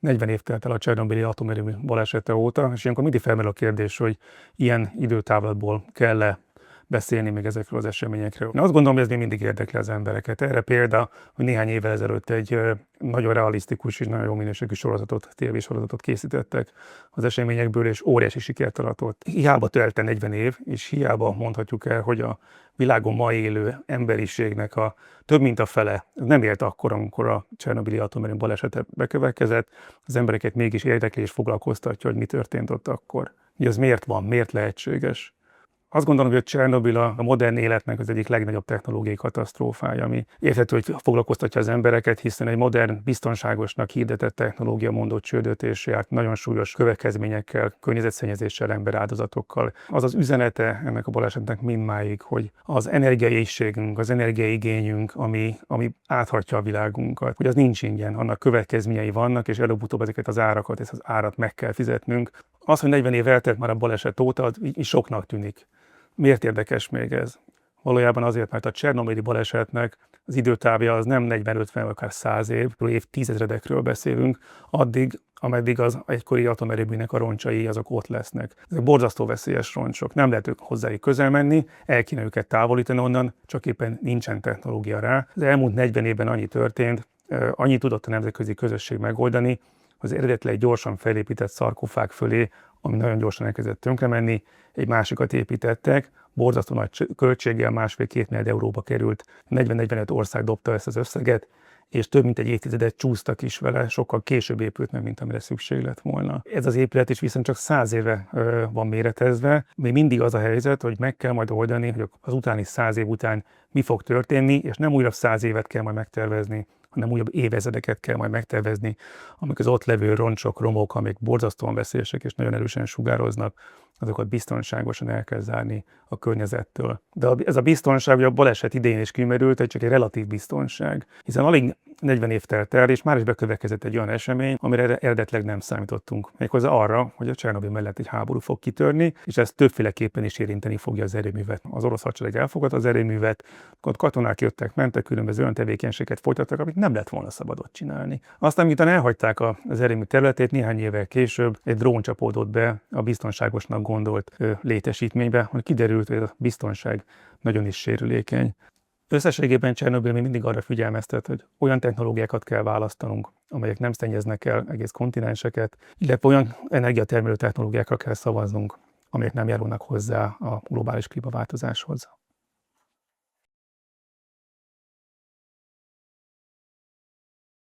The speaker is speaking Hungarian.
40 év telt el a Csernobili atomerőmű balesete óta, és ilyenkor mindig felmerül a kérdés, hogy ilyen időtávlatból kell-e beszélni még ezekről az eseményekről. Én azt gondolom, hogy ez még mindig érdekli az embereket. Erre példa, hogy néhány évvel ezelőtt egy nagyon realisztikus és nagyon jó minőségű tévésorozatot készítettek az eseményekből, és óriási sikert aratott. Hiába telt el 40 év, és hiába mondhatjuk el, hogy a világon ma élő emberiségnek a több mint a fele nem élt akkor, amikor a Csernobili atomerőmű balesete bekövetkezett, az embereket mégis érdekli és foglalkoztatja, hogy mi történt ott akkor. Hogy ez miért van, miért lehetséges. Azt gondolom, hogy Csernobil a modern életnek az egyik legnagyobb technológiai katasztrófája, ami érthető, hogy foglalkoztatja az embereket, hiszen egy modern, biztonságosnak hirdetett technológia mondott csődöt és járt nagyon súlyos következményekkel, környezetszennyezéssel, emberáldozatokkal. Az az üzenete ennek a balesetnek mindmáig, hogy az energiaéhségünk, az energiaigényünk, ami áthatja a világunkat, hogy az nincs ingyen, annak következményei vannak, és előbb-utóbb ezeket az árakat, ezt az árat meg kell fizetnünk. Az, hogy 40 év eltelt már a baleset óta, az így soknak tűnik. Miért érdekes még ez? Valójában azért, mert a Csernobili balesetnek az időtávja az nem 40-50 vagy akár 100 év, évtizedekről beszélünk, addig, ameddig az egykori atomerőműnek a roncsai azok ott lesznek. Ezek borzasztó veszélyes roncsok, nem lehet hozzájuk közel menni, el kéne őket távolítani onnan, csak éppen nincsen technológia rá. Az elmúlt 40 évben annyi történt, annyit tudott a nemzetközi közösség megoldani, az eredetileg gyorsan felépített szarkofág fölé, ami nagyon gyorsan elkezdett tönkre menni, egy másikat építettek, borzasztó nagy költséggel 1,5-2 milliárd euróba került, 40-45 ország dobta ezt az összeget, és több mint egy évtizedet csúsztak is vele, sokkal később épült meg, mint amire szükség lett volna. Ez az épület is viszont csak 100 éve van méretezve, még mindig az a helyzet, hogy meg kell majd oldani, hogy az utáni 100 év után mi fog történni, és nem újabb 100 évet kell majd megtervezni, hanem újabb évezredeket kell majd megtervezni, amik az ott levő roncsok, romok, amik borzasztóan veszélyesek és nagyon erősen sugároznak, azokat biztonságosan el kell zárni a környezettől. De ez a biztonság, hogy a baleset idején is kimerült, hogy csak egy relatív biztonság, hiszen alig 40 év telt el, és már is bekövetkezett egy olyan esemény, amire eredetileg nem számítottunk. Méghozzá arra, hogy a Csernobil mellett egy háború fog kitörni, és ez többféleképpen is érinteni fogja az erőművet. Az orosz hadsereg elfogadta az erőművet, ott katonák jöttek, mentek, különböző olyan tevékenységet folytattak, amit nem lett volna szabadot csinálni. Aztán, miután elhagyták az erőmű területét, néhány évvel később egy drón csapódott be a biztonságosnak gondolt létesítménybe, hogy kiderült, hogy a biztonság nagyon is sérülékeny. Összességében Csernobil még mindig arra figyelmeztet, hogy olyan technológiákat kell választanunk, amelyek nem szennyeznek el egész kontinenseket, illetve olyan energiatermelő technológiákra kell szavaznunk, amelyek nem járulnak hozzá a globális klímaváltozáshoz.